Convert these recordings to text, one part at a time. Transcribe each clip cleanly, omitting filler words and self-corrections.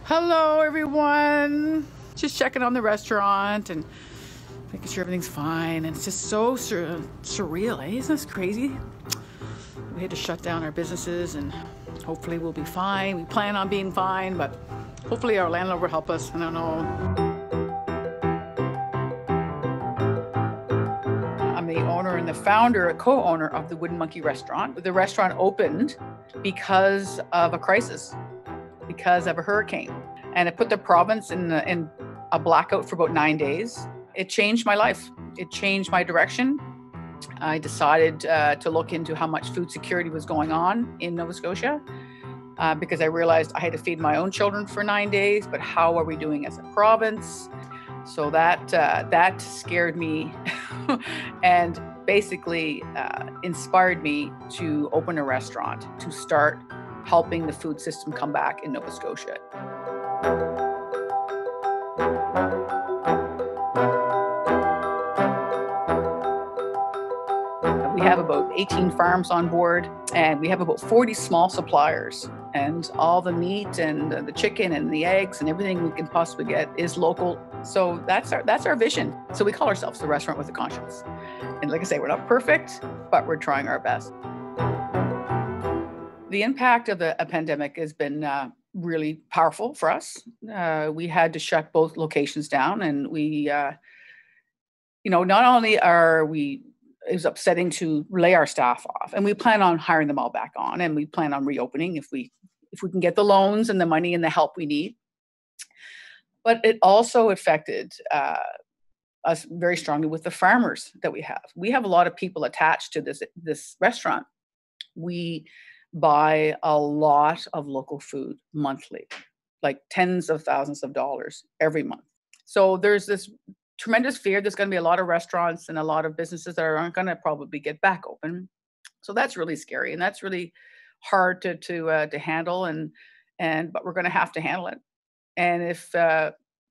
Hello everyone, just checking on the restaurant and making sure everything's fine. And it's just so surreal, eh? Isn't this crazy? We had to shut down our businesses and hopefully we'll be fine. We plan on being fine, but hopefully our landlord will help us. I don't know. I'm the owner and the founder, co-owner of the Wooden Monkey restaurant. The restaurant opened because of a crisis, because of a hurricane. And it put the province in a blackout for about 9 days. It changed my life. It changed my direction. I decided to look into how much food security was going on in Nova Scotia because I realized I had to feed my own children for 9 days, but how are we doing as a province? So that scared me and basically inspired me to open a restaurant, to start helping the food system come back in Nova Scotia. We have about 18 farms on board, and we have about 40 small suppliers, and all the meat and the chicken and the eggs and everything we can possibly get is local. So that's our vision. So we call ourselves the restaurant with a conscience. And like I say, we're not perfect, but we're trying our best. The impact of a pandemic has been really powerful for us. We had to shut both locations down, and we, not only it was upsetting to lay our staff off, and we plan on hiring them all back on, and we plan on reopening if we can get the loans and the money and the help we need. But it also affected us very strongly with the farmers that we have. We have a lot of people attached to this restaurant. We buy a lot of local food monthly, like tens of thousands of dollars every month. So there's this tremendous fear. There's going to be a lot of restaurants and a lot of businesses that aren't going to probably get back open. So that's really scary, and that's really hard to handle. But we're going to have to handle it. And if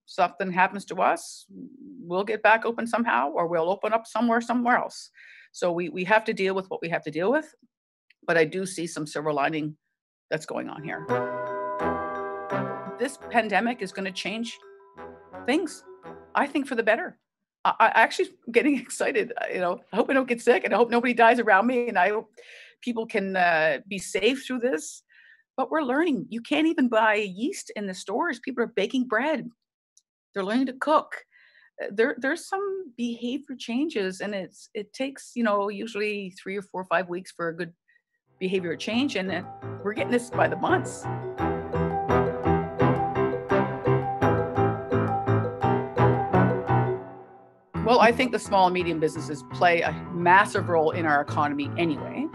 something happens to us, we'll get back open somehow, or we'll open up somewhere else. So we have to deal with what we have to deal with. But I do see some silver lining that's going on here. This pandemic is going to change things, I think, for the better. I actually am getting excited. I hope I don't get sick, and I hope nobody dies around me, and I hope people can be safe through this. But we're learning. You can't even buy yeast in the stores. People are baking bread. They're learning to cook. There's some behavior changes, and it takes usually 3 or 4 or 5 weeks for a good behavior change, and we're getting this by the months. Well, I think the small and medium businesses play a massive role in our economy anyway.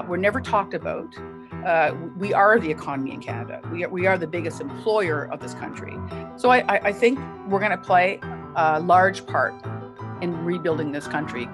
We're never talked about. We are the economy in Canada. We are the biggest employer of this country. So I think we're going to play a large part in rebuilding this country.